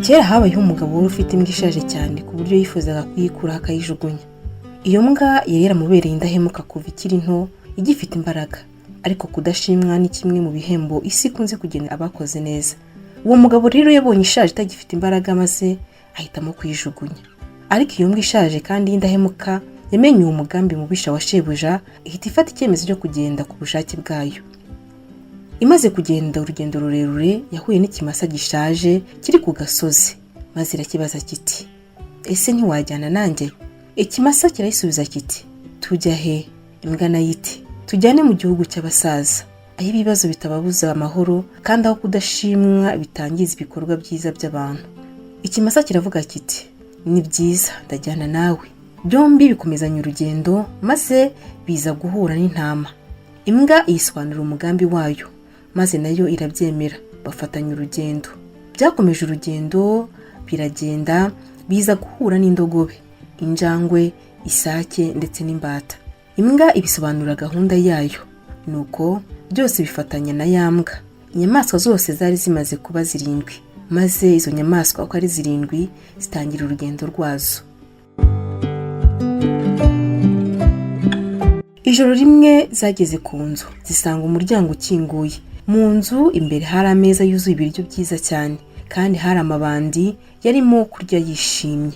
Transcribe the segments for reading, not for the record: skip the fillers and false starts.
Kera habayeho umugabo wari ufite imbwa ishaje cyane ku buryo yifuzaga kuyikuraho akayijugunya. Iyo mbwa yari yaramubereye indahemuka kuva ikiri nto, igifite imbaraga, ariko kudashimwa ni kimwe mu bihembo isi ikunze kugenera abakoze neza. Uwo mugabo rero yabonye ishaje itagifite imbaraga maze ahitamo kuyijugunya. Ariko iyo mbwa ishaje kandi y'indahemuka yamenye uwo mugambi mubisha wa shebuja, ihita ifata icyemezo cyo kugenda ku bushake bwayo. Imaze kugenda urugendo rurerure, yahuye n'ikimasa gishaje kiri ku gasozi, maze irakibaza kiti, ese ntiwajyana nanjye? Ikimasa kirayisubiza kiti, tujya he? Imbwa nayo iti, tujyane mu gihugu cy'abasaza, aho ibibazo bitababuza amahoro kandi aho kudashimwa bitangiza ibikorwa byiza by'abantu. Ikimasa kiravuga kiti, ni byiza, ndajyana nawe. Byombi bikomezanya urugendo, maze biza guhura n'intama. Imbwa iyisobanurira umugambi wayo, maze nayo irabyemera, bafatanya urugendo. Byakomeje urugendo, biragenda, biza guhura n'indogobe, injangwe, isake ndetse n'imbata. Imbwa ibisobanura gahunda yayo, nuko byose bifatanya na ya mbwa. Inyamaswa zose zari zimaze kuba 7, maze izo nyamaswa uko ari 7 zitangira urugendo rwazo. Ijoro rimwe zageze ku nzu, zisanga umuryango ukinguye. Mu nzu imbere hari ameza yuzuye ibiryo byiza cyane, kandi hari amabandi yarimo kurya yishimye.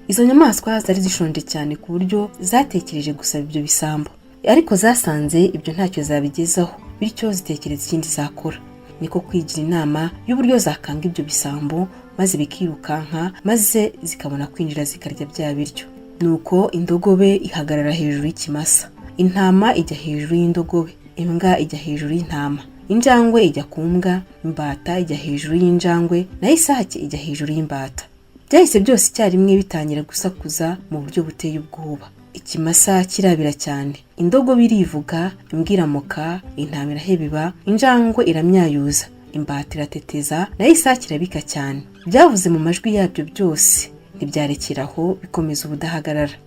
Izo nyamaswa zari zishonje cyane ku buryo zatekereje gusaba ibyo bisambo, ariko zasanze ibyo ntacyo zabigezaho, bityo zitekereza ikindi zakora. Niko kwigira inama y'uburyo zakanga ibyo bisambo, maze bikirukanka, maze zikabona kwinjira zikarya bya biryo. Nuko indogobe ihagarara hejuru y'ikimasa, intama ijya hejuru y'indogobe, imbwa ijya hejuru y'intama, injangwe ijya ku mbwa, imbata ijya hejuru y'injangwe, naho isake ijya hejuru y'imbata. Byahise byose icyarimwe bitangira gusakuza mu buryo buteye ubwoba. Ikimasa kirabira cyane, indogobe irivuga, imbwa iramoka, intama irahebeba, injangwe iramyayuza, imbata irateteza, naho isake irabika cyane. Byavuze mu majwi yabyo byose, ntibyarekeraho, bikomeza ubudahagarara.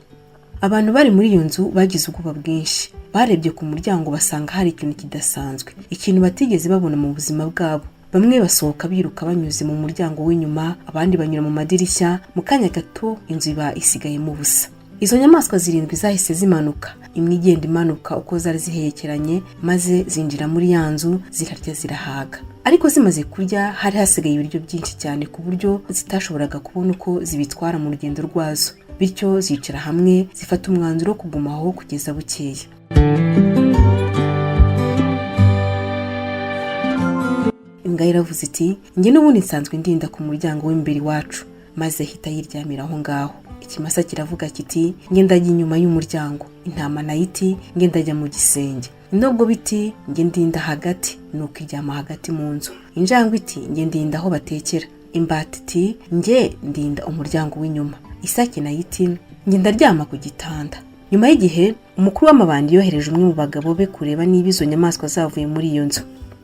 Abantu bari muri iyo nzu bagize ubwoba bwinshi. Barebye ku muryango basanga hari ikintu kidasanzwe, ikintu batigeze babona mu buzima bwabo. Bamwe basohoka biruka banyuze mu muryango w'inyuma, abandi banyura mu madirishya. Mu kanya gato inzu iba isigaye mu busa. Izo nyamaswa 7 zahise zimanuka, imwe igenda imanuka uko zari ziherekeranye, maze zinjira muri ya nzu zirarya zirahaga. Ariko zimaze kurya hari hasigaye ibiryo byinshi cyane ku buryo zitashoboraga kubona uko zibitwara mu rugendo rwazo. Bityo zicara hamwe zifata umwanzuro wo kugumaho kugeza bukeye. Imbwa iravuze iti, njye n'ubundi nsanzwe ndinda ku muryango w'imbere wacu, maze hita yiryamira aho ngaho. Ikimasa kiravuga kiti, njye ndajya inyuma y'umuryango, intama nayo iti, njye ndajya mu gisenge, indogobe iti, njye ndinda hagati, nuko iryama hagati mu nzu, injangwe iti, njye ndinda aho batekera, imbata iti, njye ndinda umuryango w'inyuma, isake nayo iti, njye ndaryama ku gitanda. Nyuma y'igihe umukuru w'amabandi yohereje umwe mu bagabo be kureba niba izo nyamaswa zavuye muri iyo nzu.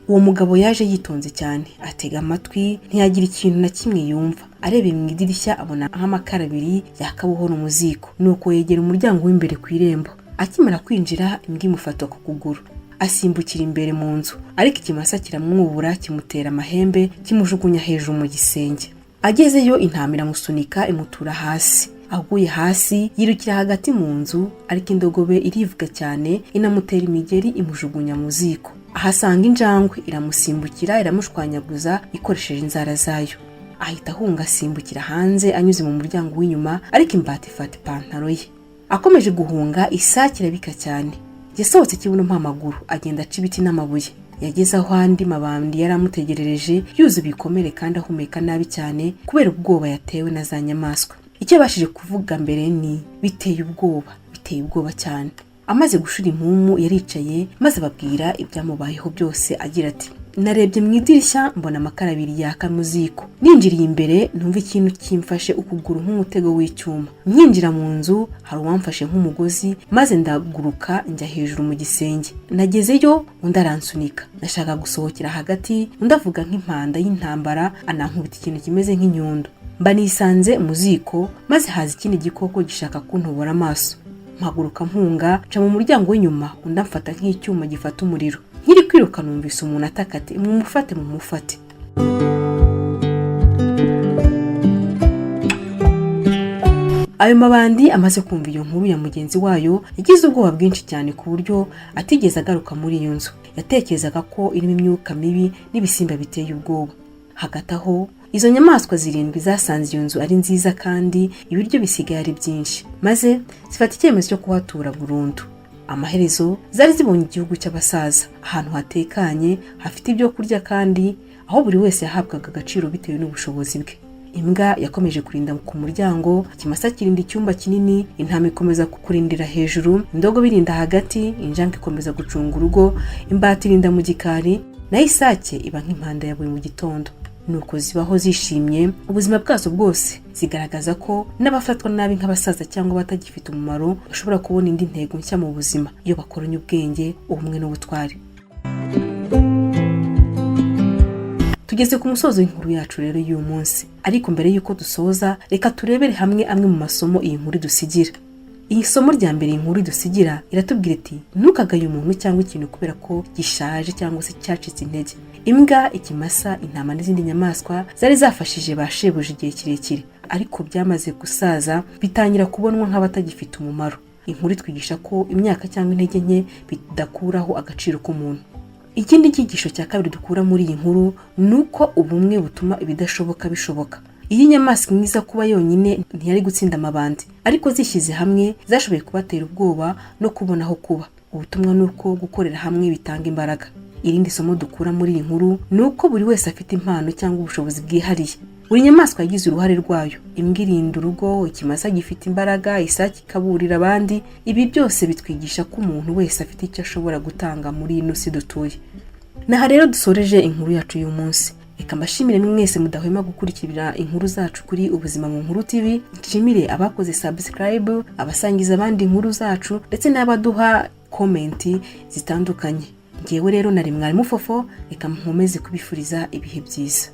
Uwo mugabo yaje yitonze cyane, atega amatwi, ntiyagira ikintu na kimwe yumva. Arebeye mu idirishya abona nk'amakara 2 yaka buhoro mu ziko, nuko yegera umuryango w'imbere ku irembo. Akimara kwinjira, imbwa imufata ku kuguru, asimbukira imbere mu nzu, ariko ikimasa kiramwubura, kimutera amahembe, kimujugunya hejuru mu gisenge. Agezeyo intama iramusunika imutura hasi. Aguye hasi yirukira hagati mu nzu, ariko indogobe irivuga cyane, inamutera imigeri imujugunya mu ziko. Ahasanga injangwe iramusimbukira, iramushwanyaguza ikoresheje inzara zayo. Ahita ahunga asimbukira hanze anyuze mu muryango w'inyuma, ariko imbata ifata ipantaro ye. Akomeje guhunga, isake irabika cyane. Yasohotse kibuno mpamaguru, agenda aca ibiti n'amabuye. Yageze aho andi mabandi yaramutegerereje, yuzuye ibikomere kandi ahumeka nabi cyane kubera ubwoba yatewe na za nyamaswa. Icyo bashije kuvuga mbere ni biteye ubwoba cyane. Amaze gushira impumu yaricaye, maze ababwira ibyamubayeho byose agira ati, narebye mu idirishya mbona amakara 2 yaka mu ziko. Ninjiriye imbere numva ikintu kimfashe ukuguru nk'umutego w'icyuma. Nyinjira mu nzu hari uwamfashe nk'umugozi, maze ndaguruka njya hejuru mu gisenge. Nagezeyo undi aransunika, nashaka gusohokera hagati, undi avuga nk'impanda y'intambara, anankubita ikintu kimeze nk'inyundo. Mba nisanze mu ziko, maze haza ikindi gikoko gishaka kuntobora amaso. Mpaguruka mpunga, ca mu muryango w'inyuma, undi amfata nk'icyuma gifata umuriro. Nkiri kwiruka numvise umuntu ataka ati, mumufate. Ayo mabandi amaze kumva iyo nkuru ya mugenzi wayo yagize ubwoba bwinshi cyane ku buryo atigeze agaruka muri iyo nzu. Yatekerezaga ko irimo imyuka mibi n'ibisimba biteye ubwoba. Hagati aho izo nyamaswa zirindwi zasanze iyo nzu ari nziza kandi ibiryo bisigaye ari byinshi, maze zifata icyemezo cyo kuhatura burundu. Amaherezo zari zibonye igihugu cy'abasaza, ahantu hatekanye hafite ibyo kurya kandi aho buri wese yahabwaga agaciro bitewe n'ubushobozi bwe. Imbwa yakomeje kurinda ku muryango, ikimasa kirinda icyumba kinini, intama ikomeza kurindira hejuru, indogo birinda hagati, injangwe ikomeza gucunga urugo, imbata irinda mu gikari, naho isake iba nk'impanda ya buri mu gitondo. Nuko zibaho zishimye ubuzima bwazo bwose, zigaragaza ko n'abafatwa nabi nk'abasaza cyangwa batagifite umumaro bashobora kubona indi ntego nshya mu buzima iyo bakoranye ubwenge, ubumwe n'ubutwari. Tugeze ku musozo w'inkuru yacu rero y'uyu munsi, ariko mbere y'uko dusoza reka turebere hamwe amwe mu masomo iyi nkuru dusigira. Iyi somo rya mbere inkuru dusigira iratubwira iti ntukagaye umuntu cyangwa ikintu kubera ko gishaje cyangwa se cyacitse intege. Imbwa, ikimasa, intama n'izindi nyamaswa zari zafashije ba shebuja igihe kirekire, ariko byamaze gusaza bitangira kubonwa nk'abatagifite umumaro. Inkuru itwigisha ko imyaka cyangwa intege nke bidakuraho agaciro k'umuntu. Ikindi cyigisho cya kabiri dukura muri iyi nkuru ni uko ubumwe butuma ibidashoboka bishoboka. Iyi nyamaswa mwiza kuba yonyine ntiyari gutsinda amabandi, ariko zishyize hamwe zashoboye kubatera ubwoba no kubona aho kuba. Ubutumwa ni uko gukorera hamwe bitanga imbaraga. Irindi somo dukura muri iyi nkuru ni uko buri wese afite impano cyangwa ubushobozi bwihariye. Buri nyamaswa yagize uruhare rwayo. Imbwa irinda urugo, ikimasa gifite imbaraga, isake ikaburira abandi. Ibi byose bitwigisha ko umuntu wese afite icyo ashobora gutanga muri ino si dutuye. Naha rero dusoreje inkuru yacu y'uyu munsi. Reka mbashimire mwese mudahwema gukurikira inkuru zacu kuri Ubuzima mu Nkuru TV. Nshimire abakoze subscribe, abasangiza abandi inkuru zacu ndetse n'abaduha komenti zitandukanye. Ngewe rero nari mwarimu Fofo, reka nkomeze kubifuriza ibihe byiza.